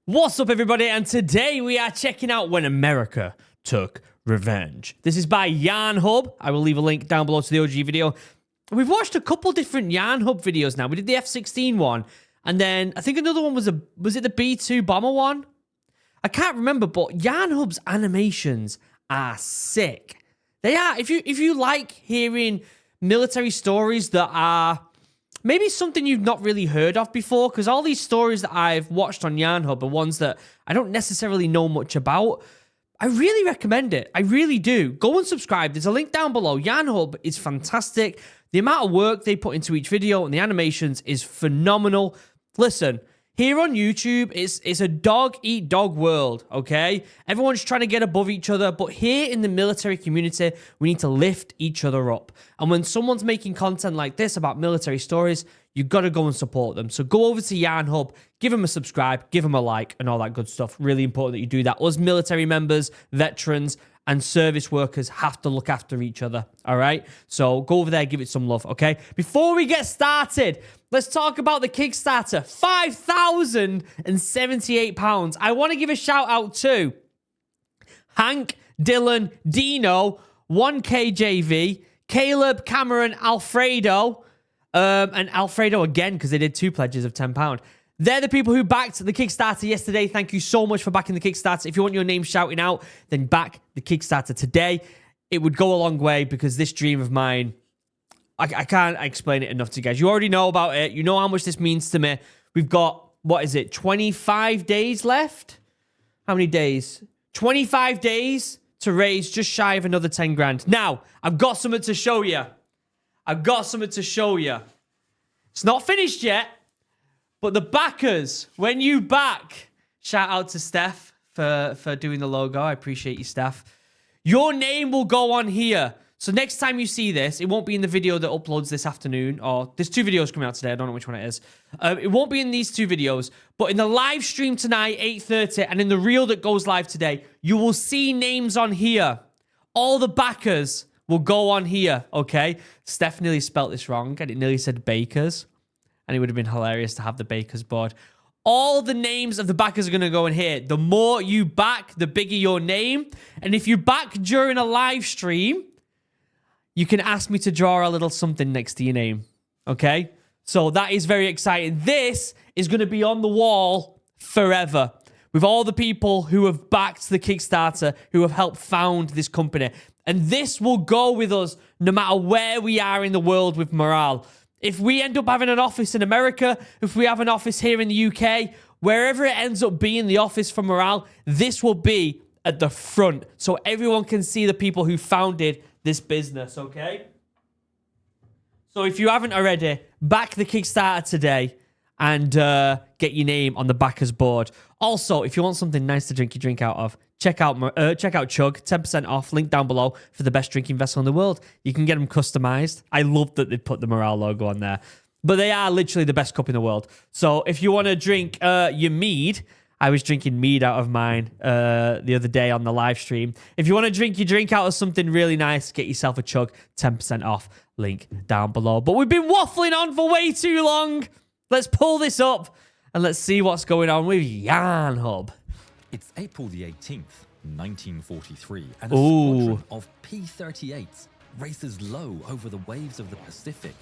What's up, everybody? And today we are checking out When America Took Revenge. This is by Yarn Hub. I will leave a link down below to the OG video. We've watched a couple different Yarn Hub videos now. We did the F-16 one, and then I think another one was it the B-2 bomber one? I can't remember, but Yarn Hub's animations are sick. They are. If you like hearing military stories that are maybe something you've not really heard of before, because all these stories that I've watched on Yarn Hub are ones that I don't necessarily know much about. I really recommend it. I really do. Go and subscribe. There's a link down below. Yarn Hub is fantastic. The amount of work they put into each video and the animations is phenomenal. Listen, here on YouTube, it's a dog-eat-dog world, okay? Everyone's trying to get above each other, but here in the military community, we need to lift each other up. And when someone's making content like this about military stories, you've got to go and support them. So go over to Yarn Hub, give them a subscribe, give them a like, and all that good stuff. Really important that you do that. Us military members, veterans, and service workers have to look after each other, all right? So go over there, give it some love, okay? Before we get started, let's talk about the Kickstarter. £5,078. I want to give a shout out to Hank, Dylan, Dino, 1KJV, Caleb, Cameron, Alfredo, and Alfredo again, because they did 2 pledges of £10. They're the people who backed the Kickstarter yesterday. Thank you so much for backing the Kickstarter. If you want your name shouting out, then back the Kickstarter today. It would go a long way because this dream of mine, I can't explain it enough to you guys. You already know about it. You know how much this means to me. We've got, 25 days left? How many days? 25 days to raise just shy of another 10 grand. Now, I've got something to show you. It's not finished yet. But the backers, when you back, shout out to Steph for doing the logo. I appreciate you, Steph. Your name will go on here. So next time you see this, it won't be in the video that uploads this afternoon. Or there's 2 videos coming out today. I don't know which one it is. It won't be in these 2 videos. But in the live stream tonight, 8:30, and in the reel that goes live today, you will see names on here. All the backers will go on here, okay? Steph nearly spelt this wrong, and it nearly said bakers. And it would have been hilarious to have the baker's board. All the names of the backers are going to go in here. The more you back, the bigger your name. And if you back during a live stream, you can ask me to draw a little something next to your name. Okay? So that is very exciting. This is going to be on the wall forever with all the people who have backed the Kickstarter, who have helped found this company. And this will go with us no matter where we are in the world with morale. If we end up having an office in America, if we have an office here in the UK, wherever it ends up being the office for morale, this will be at the front so everyone can see the people who founded this business, okay? So if you haven't already, back the Kickstarter today and get your name on the backers board. Also, if you want something nice to drink your drink out of, check out Chug, 10% off, link down below for the best drinking vessel in the world. You can get them customized. I love that they put the morale logo on there. But they are literally the best cup in the world. So if you want to drink your mead, I was drinking mead out of mine the other day on the live stream. If you want to drink your drink out of something really nice, get yourself a Chug, 10% off, link down below. But we've been waffling on for way too long. Let's pull this up and let's see what's going on with Yarn Hub. It's April the 18th, 1943, and a squadron of P-38s races low over the waves of the Pacific.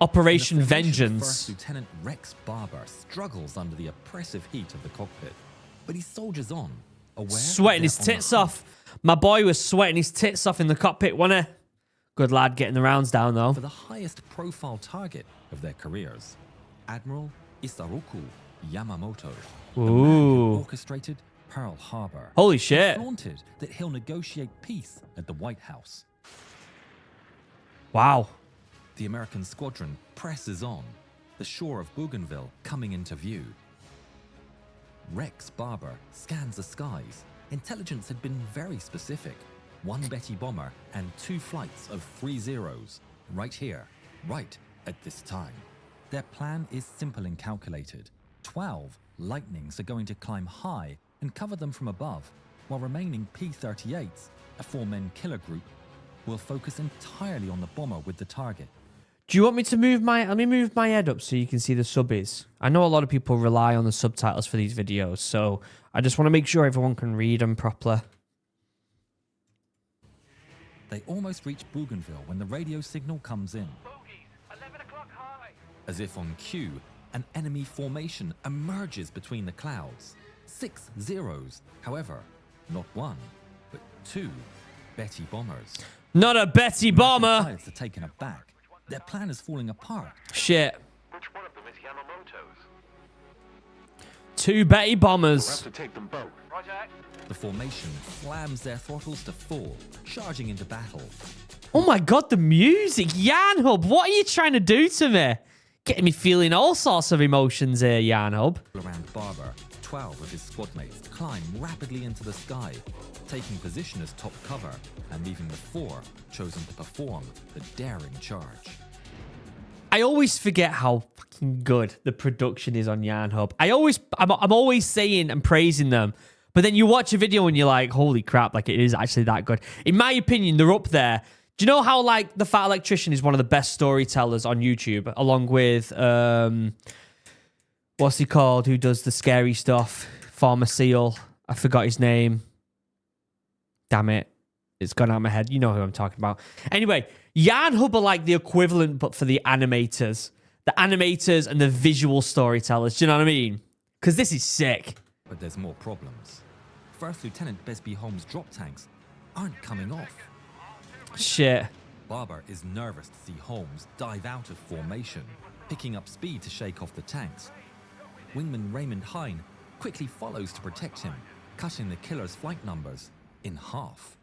Operation Vengeance. First Lieutenant Rex Barber struggles under the oppressive heat of the cockpit, but he soldiers on, aware sweating his tits off. My boy was sweating his tits off in the cockpit, wasn't he? Good lad getting the rounds down, though. For the highest profile target of their careers, Admiral Isaroku Yamamoto. The man who orchestrated Pearl Harbor. Holy shit. Flaunted that he'll negotiate peace at the White House. Wow. The American squadron presses on, the shore of Bougainville coming into view. Rex Barber scans the skies. Intelligence had been very specific. 1 Betty bomber and 2 flights of 3 Zeros. Right here, right at this time. Their plan is simple and calculated. 12 Lightnings are going to climb high and cover them from above, while remaining P-38s, a 4-man killer group, will focus entirely on the bomber with the target. Do you want me to move my... Let me move my head up so you can see the subbies. I know a lot of people rely on the subtitles for these videos, so I just want to make sure everyone can read them properly. They almost reach Bougainville when the radio signal comes in. As if on cue, an enemy formation emerges between the clouds. 6 Zeros, however, not one, but 2 Betty bombers. Not a Betty bomber! Pilots are taken aback. Their plan is falling apart. Shit. Which one of them is Yamamoto's? 2 Betty We'll bombers. have to take them both. Roger. The formation slams their throttles to full, charging into battle. Oh my god, the music! Yanhub, what are you trying to do to me? Getting me feeling all sorts of emotions here, Yanhub. Around Barber, 12 of his squadmates climb rapidly into the sky, taking position as top cover and leaving the 4 chosen to perform the daring charge. I always forget how fucking good the production is on Yanhub. I'm always saying and praising them, but then you watch a video and you're like, holy crap, like it is actually that good. In my opinion, they're up there. Do you know how like The Fat Electrician is one of the best storytellers on YouTube, along with what's he called? Who does the scary stuff? Farmer Seal. I forgot his name. Damn it. It's gone out of my head. You know who I'm talking about. Anyway, Yanhub are like the equivalent, but for the animators. The animators and the visual storytellers. Do you know what I mean? Because this is sick. But there's more problems. First Lieutenant Besby Holmes' drop tanks aren't coming off. Shit. Barber is nervous to see Holmes dive out of formation, picking up speed to shake off the tanks. Wingman Raymond Hine quickly follows to protect him, cutting the killer's flight numbers in half.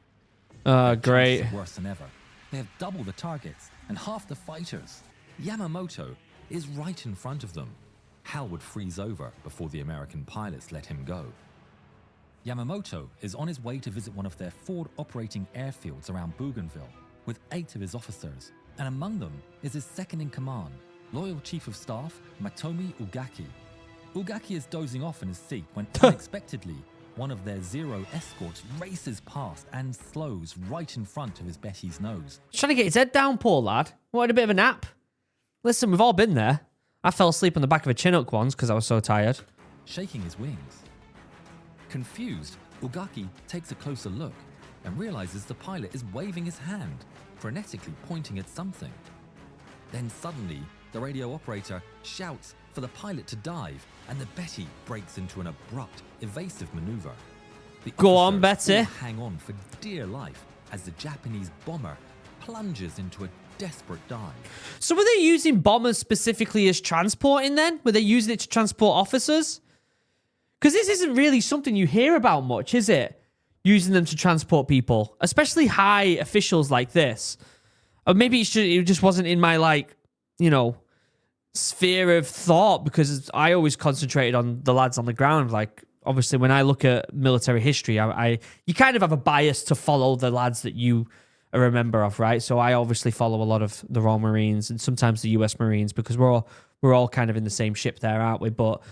Great. It's worse than ever. They have double the targets and half the fighters. Yamamoto is right in front of them. Hell would freeze over before the American pilots let him go. Yamamoto is on his way to visit one of their forward operating airfields around Bougainville with 8 of his officers, and among them is his second-in-command, loyal Chief of Staff Matomi Ugaki. Ugaki is dozing off in his seat when unexpectedly one of their Zero escorts races past and slows right in front of his Betty's nose. He's trying to get his head down, poor lad. Wanted a bit of a nap. Listen, we've all been there. I fell asleep on the back of a Chinook once because I was so tired. Shaking his wings. Confused, Ugaki takes a closer look and realizes the pilot is waving his hand, frenetically pointing at something. Then suddenly, the radio operator shouts for the pilot to dive, and the Betty breaks into an abrupt, evasive maneuver. The Go on, officers Betty. all hang on for dear life as the Japanese bomber plunges into a desperate dive. So were they using bombers specifically as transporting then? Were they using it to transport officers? Because this isn't really something you hear about much, is it? Using them to transport people, especially high officials like this. Or maybe it just wasn't in my, like, you know, sphere of thought, because I always concentrated on the lads on the ground. Like, obviously, when I look at military history, you kind of have a bias to follow the lads that you are a member of, right? So I obviously follow a lot of the Royal Marines and sometimes the US Marines, because we're all kind of in the same ship there, aren't we? But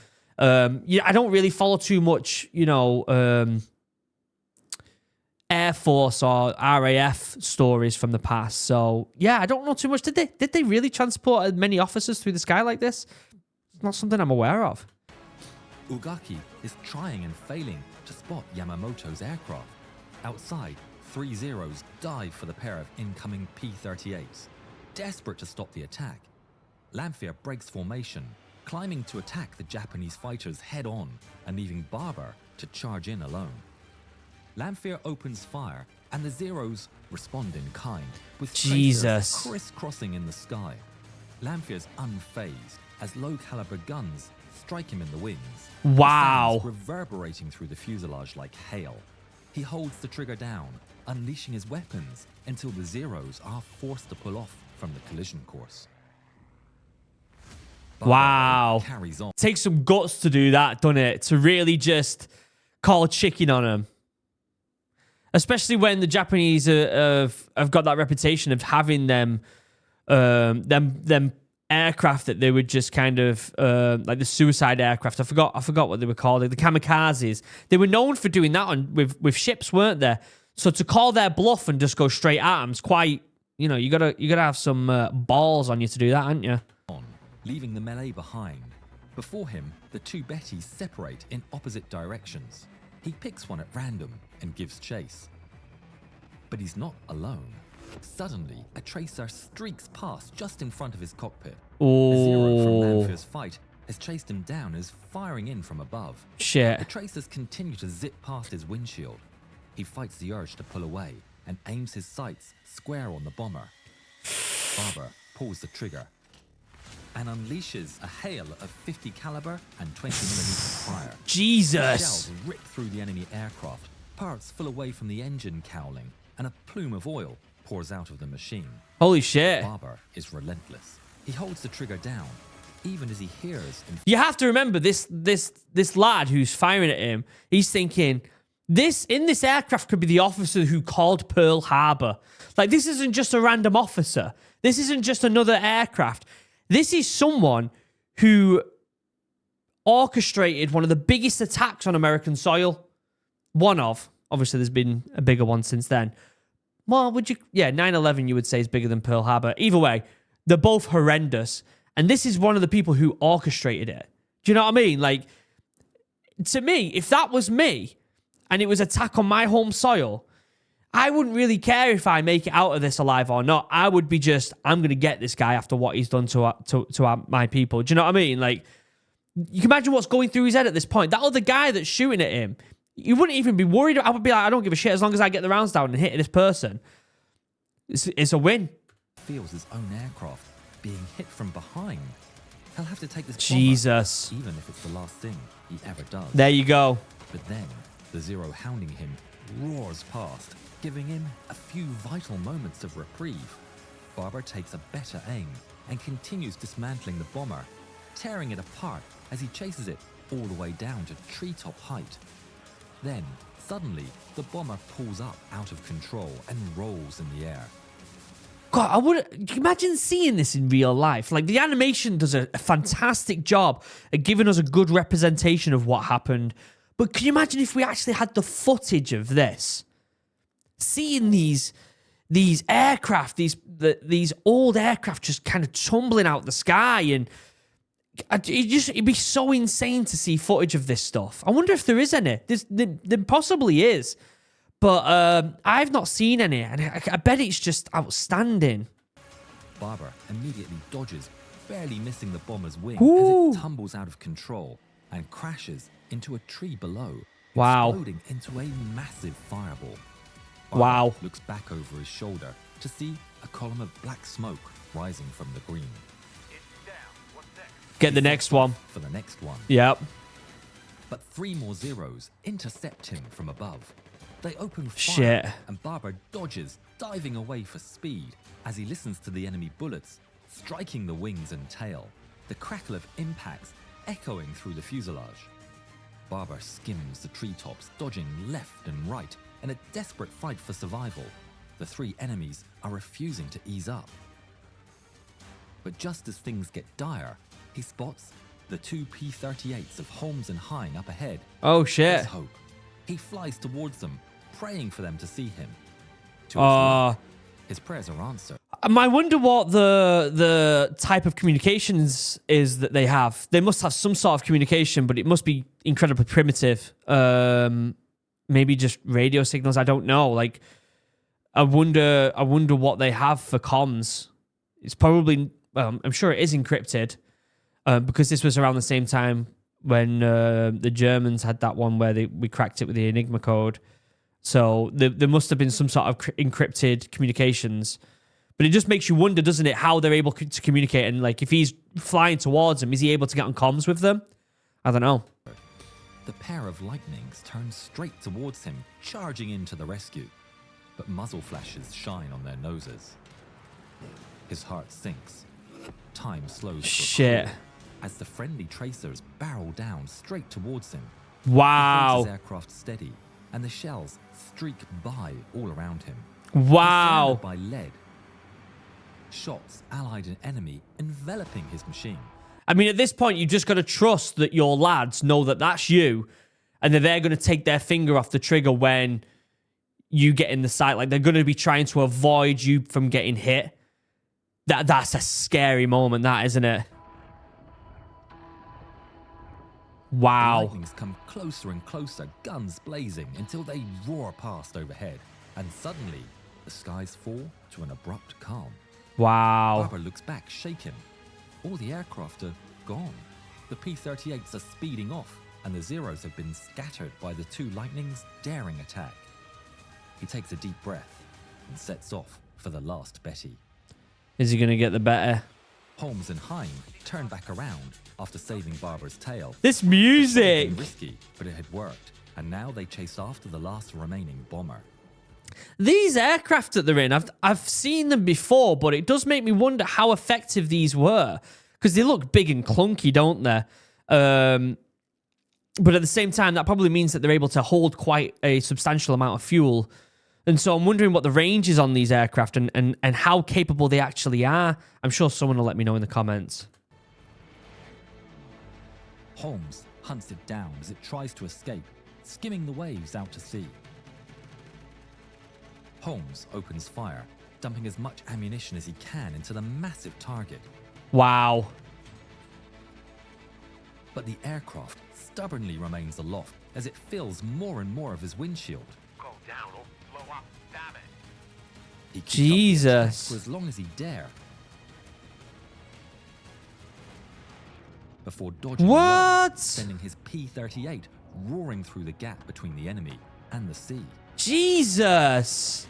yeah, I don't really follow too much, you know, Air Force or RAF stories from the past. So yeah, I don't know too much. Did they really transport many officers through the sky like this? It's not something I'm aware of. Ugaki is trying and failing to spot Yamamoto's aircraft. Outside, 3 Zeros dive for the pair of incoming P-38s. Desperate to stop the attack, Lamphere breaks formation, climbing to attack the Japanese fighters head-on and leaving Barber to charge in alone. Lamphere opens fire, and the Zeros respond in kind, with Jesus. tracers crisscrossing in the sky. Lamphere's unfazed as low-caliber guns strike him in the wings. Wow. The sounds reverberating through the fuselage like hail. He holds the trigger down, unleashing his weapons until the Zeros are forced to pull off from the collision course. Barber Wow. carries on. Takes some guts to do that, doesn't it? To really just call chicken on them. Especially when the Japanese have got that reputation of having them aircraft that they would just kind of like the suicide aircraft. I forgot what they were called. The kamikazes. They were known for doing that with ships, weren't they? So to call their bluff and just go straight at them is quite you know, you gotta have some balls on you to do that, aren't you? On, leaving the melee behind. Before him, the two Bettys separate in opposite directions. He picks one at random and gives chase. But he's not alone. Suddenly, a tracer streaks past just in front of his cockpit. A Zero from Lanfear's fight has chased him down and is firing in from above. Shit. The tracers continue to zip past his windshield. He fights the urge to pull away and aims his sights square on the bomber. Barber pulls the trigger and unleashes a hail of 50 caliber and 20mm fire. Jesus. Shells rip through the enemy aircraft, parts full away from the engine cowling, and a plume of oil pours out of the machine. Holy shit. Barber is relentless. He holds the trigger down, even as he hears... You have to remember, this lad who's firing at him, he's thinking, in this aircraft could be the officer who called Pearl Harbor. Like, this isn't just a random officer. This isn't just another aircraft. This is someone who orchestrated one of the biggest attacks on American soil. One of. Obviously, there's been a bigger one since then. Well, 9/11 you would say is bigger than Pearl Harbor. Either way, they're both horrendous. And this is one of the people who orchestrated it. Do you know what I mean? Like, to me, if that was me and it was attack on my home soil, I wouldn't really care if I make it out of this alive or not. I would be just, I'm going to get this guy after what he's done to my people. Do you know what I mean? Like, you can imagine what's going through his head at this point. That other guy that's shooting at him, you wouldn't even be worried. I would be like, I don't give a shit as long as I get the rounds down and hit this person. It's a win. Feels his own aircraft being hit from behind. He'll have to take this Jesus. bomber, even if it's the last thing he ever does. There you go. But then, the Zero hounding him roars past, giving him a few vital moments of reprieve. Barber takes a better aim and continues dismantling the bomber, tearing it apart as he chases it all the way down to treetop height. Then, suddenly, the bomber pulls up out of control and rolls in the air. God, can you imagine seeing this in real life? Like, the animation does a fantastic job at giving us a good representation of what happened. But can you imagine if we actually had the footage of this? Seeing these aircraft, these old aircraft just kind of tumbling out the sky, and it'd be so insane to see footage of this stuff. I wonder if there is any. There possibly is. But I've not seen any, and I bet it's just outstanding. Barber immediately dodges, barely missing the bomber's wing Ooh. as it tumbles out of control and crashes into a tree below, Wow. exploding into a massive fireball. Barber Wow. looks back over his shoulder to see a column of black smoke rising from the green. It's down. What's next? Get the next one. For the next one. Yep. But 3 more Zeros intercept him from above. They open fire, Shit. and Barber dodges, diving away for speed as he listens to the enemy bullets striking the wings and tail, the crackle of impacts echoing through the fuselage. Barber skims the treetops, dodging left and right in a desperate fight for survival. The 3 enemies are refusing to ease up. But just as things get dire, he spots the 2 P-38s of Holmes and Hine up ahead. Oh, shit. There's hope. He flies towards them, praying for them to see him. To his luck, his prayers are answered. I wonder what the type of communications is that they have. They must have some sort of communication, but it must be incredibly primitive. Maybe just radio signals. I don't know. Like, I wonder what they have for comms. It's probably, I'm sure it is encrypted, because this was around the same time when the Germans had that one where we cracked it with the Enigma code. So there must have been some sort of encrypted communications. But it just makes you wonder, doesn't it, how they're able to communicate. And, like, if he's flying towards them, is he able to get on comms with them? I don't know. The pair of lightnings turn straight towards him, charging in to the rescue. But muzzle flashes shine on their noses. His heart sinks. Time slows. Shit. As the friendly tracers barrel down straight towards him. Wow. He holds his aircraft steady, and the shells streak by all around him. Wow. He's surrounded by lead. Shots allied an enemy enveloping his machine. I mean, at this point, you just got to trust that your lads know that that's you, and that they're going to take their finger off the trigger when you get in the sight. Like, they're going to be trying to avoid you from getting hit. That's a scary moment, that, isn't it? Wow. The lightnings come closer and closer, guns blazing, until they roar past overhead. And suddenly, the skies fall to an abrupt calm. Wow. Barber looks back, shaken. All the aircraft are gone. The P-38s are speeding off, and the Zeros have been scattered by the two Lightning's daring attack. He takes a deep breath and sets off for the last Betty. Is he going to get the better? Holmes and Hine turn back around after saving Barber's tail. This It music. had been risky, but it had worked, and now they chase after the last remaining bomber. These aircraft that they're in, I've seen them before, but it does make me wonder how effective these were. Because they look big and clunky, don't they? But at the same time, that probably means that they're able to hold quite a substantial amount of fuel. And so I'm wondering what the range is on these aircraft and how capable they actually are. I'm sure someone will let me know in the comments. Holmes hunts it down as it tries to escape, skimming the waves out to sea. Holmes opens fire, dumping as much ammunition as he can into the massive target. Wow. But the aircraft stubbornly remains aloft as it fills more and more of his windshield. Go down or blow up. Damn it. He keeps up the Jesus. attack for as long as he dare. Before dodging low, What? sending his P-38 roaring through the gap between the enemy and the sea. Jesus.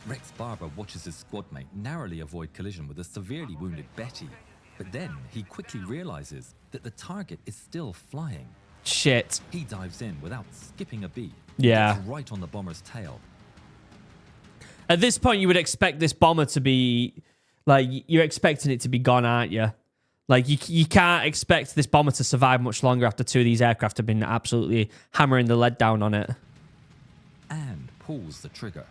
Rex Barber watches his squadmate narrowly avoid collision with a severely wounded Betty. But then he quickly realizes that the target is still flying. Shit. He dives in without skipping a beat. Yeah. Gets right on the bomber's tail. At this point, you would expect this bomber to be... Like, you're expecting it to be gone, aren't you? Like, you can't expect this bomber to survive much longer after two of these aircraft have been absolutely hammering the lead down on it. And pulls the trigger.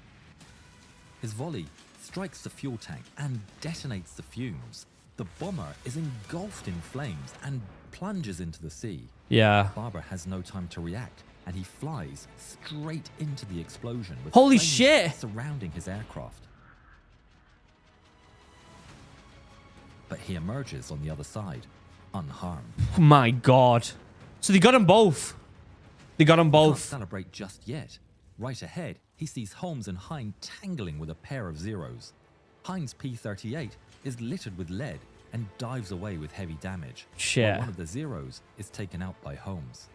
His volley strikes the fuel tank and detonates the fumes. The bomber is engulfed in flames and plunges into the sea. Yeah. Barber has no time to react, and he flies straight into the explosion with Holy flames shit. surrounding his aircraft. But he emerges on the other side, unharmed. Oh my God. So they got them both. They got them Can't both. celebrate just yet. Right ahead, he sees Holmes and Hine tangling with a pair of Zeros. Hine's P-38 is littered with lead and dives away with heavy damage. Shit. While one of the Zeros is taken out by Holmes.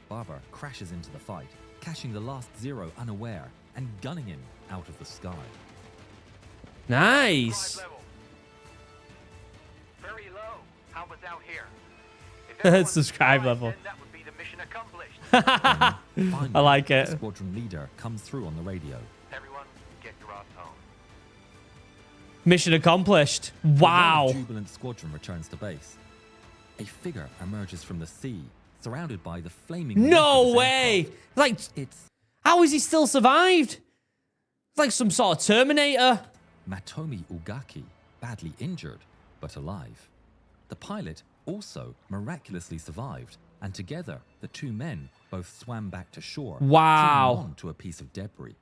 Barber crashes into the fight, catching the last Zero unaware and gunning him out of the sky. Nice. Drive level. Very low. How about out here? If That's everyone's subscribe fine, level. then that would be the mission accomplished. Finally, I like it. The squadron leader comes through on the radio. Everyone, get your ass home. Mission accomplished. The Wow. jubilant squadron returns to base. A figure emerges from the sea, surrounded by the flaming wreck of No his way. aircraft. Like, It's how has he still survived? It's like some sort of Terminator. Matomi Ugaki, badly injured, but alive. The pilot also miraculously survived, and together, the two men both swam back to shore, Wow. clinging on to a piece of debris.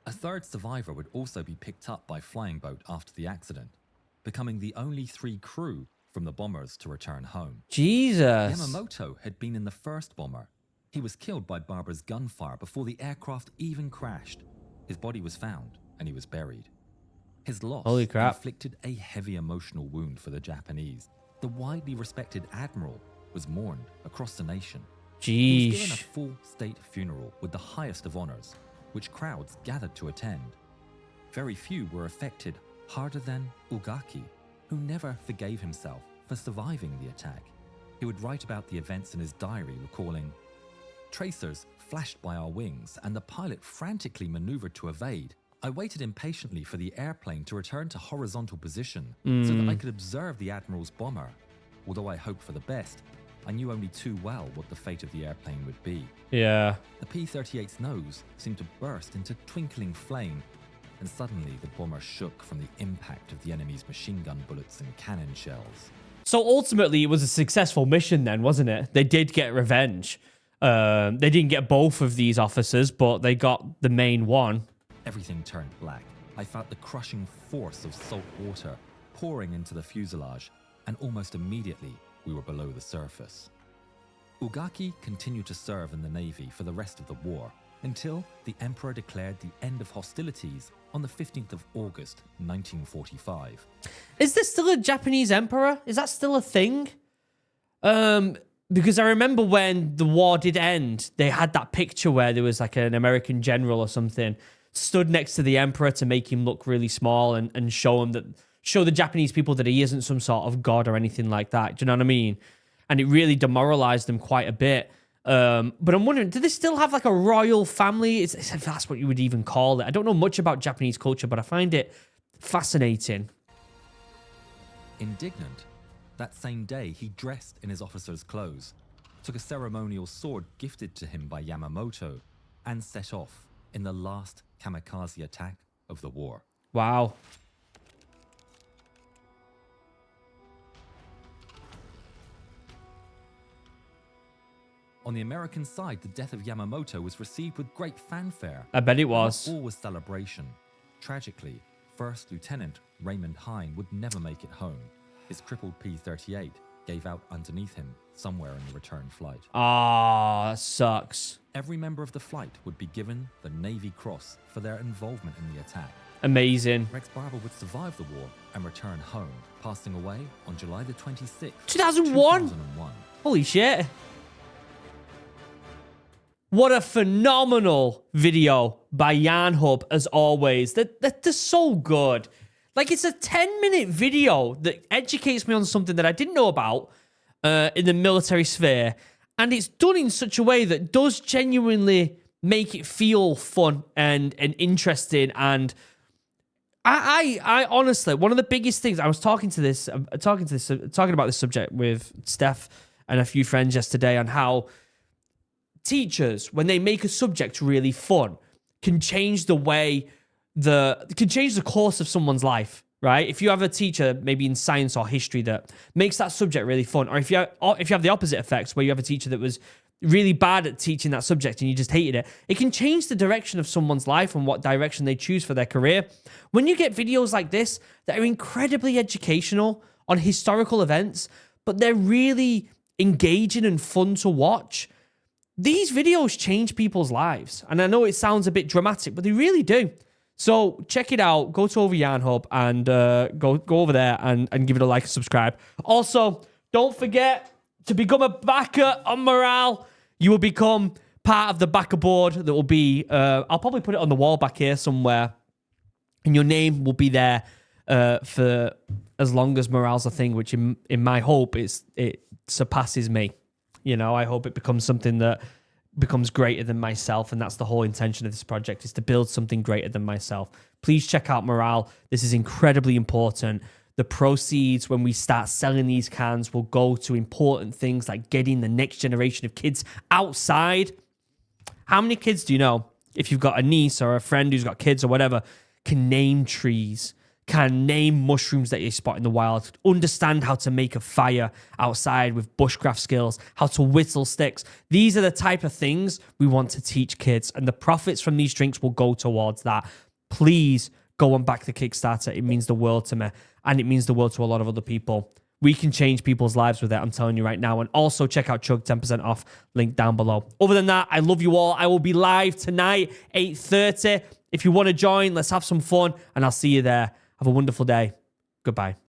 A third survivor would also be picked up by flying boat after the accident, becoming the only three crew from the bombers to return home. Jesus. Yamamoto had been in the first bomber. He was killed by Barber's gunfire before the aircraft even crashed. His body was found, and he was buried. His loss Holy crap. inflicted a heavy emotional wound for the Japanese. The widely respected admiral was mourned across the nation. He was given a Jeez. full state funeral with the highest of honors, which crowds gathered to attend. Very few were affected harder than Ugaki, who never forgave himself for surviving the attack. He would write about the events in his diary, recalling, "Tracers flashed by our wings, and the pilot frantically maneuvered to evade. I waited impatiently for the airplane to return to horizontal position so that I could observe the Admiral's bomber. Although I hoped for the best, I knew only too well what the fate of the airplane would be." Yeah. The P-38's nose seemed to burst into twinkling flame, and suddenly the bomber shook from the impact of the enemy's machine gun bullets and cannon shells. So ultimately, it was a successful mission then, wasn't it? They did get revenge. They didn't get both of these officers, but they got the main one. Everything turned black. I felt the crushing force of salt water pouring into the fuselage, and almost immediately we were below the surface. Ugaki continued to serve in the Navy for the rest of the war, until the Emperor declared the end of hostilities on the 15th of August, 1945. Is there still a Japanese emperor? Is that still a thing? Because I remember when the war did end, they had that picture where there was like an American general or something stood next to the emperor to make him look really small and show the Japanese people that he isn't some sort of god or anything like that. Do you know what I mean? And it really demoralized them quite a bit. But I'm wondering, do they still have like a royal family? If that's what you would even call it. I don't know much about Japanese culture, but I find it fascinating. Indignant, that same day he dressed in his officer's clothes, took a ceremonial sword gifted to him by Yamamoto, and set off in the last kamikaze attack of the war. Wow. On the American side, the death of Yamamoto was received with great fanfare. I bet it was. Not all was celebration. Tragically, First Lieutenant Raymond Hine would never make it home. His crippled P-38 gave out underneath him somewhere in the return flight. Ah, that sucks. Every member of the flight would be given the Navy Cross for their involvement in the attack. Amazing. Rex Barber would survive the war and return home, passing away on July the 26th, 2001? Holy shit. What a phenomenal video by YarnHub, as always. They're so good. Like, it's a 10-minute video that educates me on something that I didn't know about in the military sphere. And it's done in such a way that does genuinely make it feel fun and interesting. And I honestly, one of the biggest things, I was talking about this subject with Steph and a few friends yesterday on how teachers, when they make a subject really fun, can change the course of someone's life, right? If you have a teacher, maybe in science or history, that makes that subject really fun, or if you have the opposite effects, where you have a teacher that was really bad at teaching that subject and you just hated it, it can change the direction of someone's life and what direction they choose for their career. When you get videos like this that are incredibly educational on historical events, but they're really engaging and fun to watch, these videos change people's lives. And I know it sounds a bit dramatic, but they really do. So check it out. Go to over YarnHub and go over there and give it a like and subscribe. Also, don't forget to become a backer on Morale. You will become part of the backer board that will be, I'll probably put it on the wall back here somewhere. And your name will be there for as long as Morale's a thing, which in my hope it surpasses me. You know, I hope it becomes something that becomes greater than myself, and that's the whole intention of this project, is to build something greater than myself. Please check out Morale. This is incredibly important. The proceeds, when we start selling these cans, will go to important things like getting the next generation of kids outside. How many kids do you know, if you've got a niece or a friend who's got kids or whatever, can name trees, can name mushrooms that you spot in the wild, understand how to make a fire outside with bushcraft skills, how to whittle sticks? These are the type of things we want to teach kids, and the profits from these drinks will go towards that. Please go and back the Kickstarter. It means the world to me, and it means the world to a lot of other people. We can change people's lives with it, I'm telling you right now. And also check out Chug, 10% off, link down below. Other than that, I love you all. I will be live tonight, 8:30. If you want to join, let's have some fun, and I'll see you there. Have a wonderful day. Goodbye.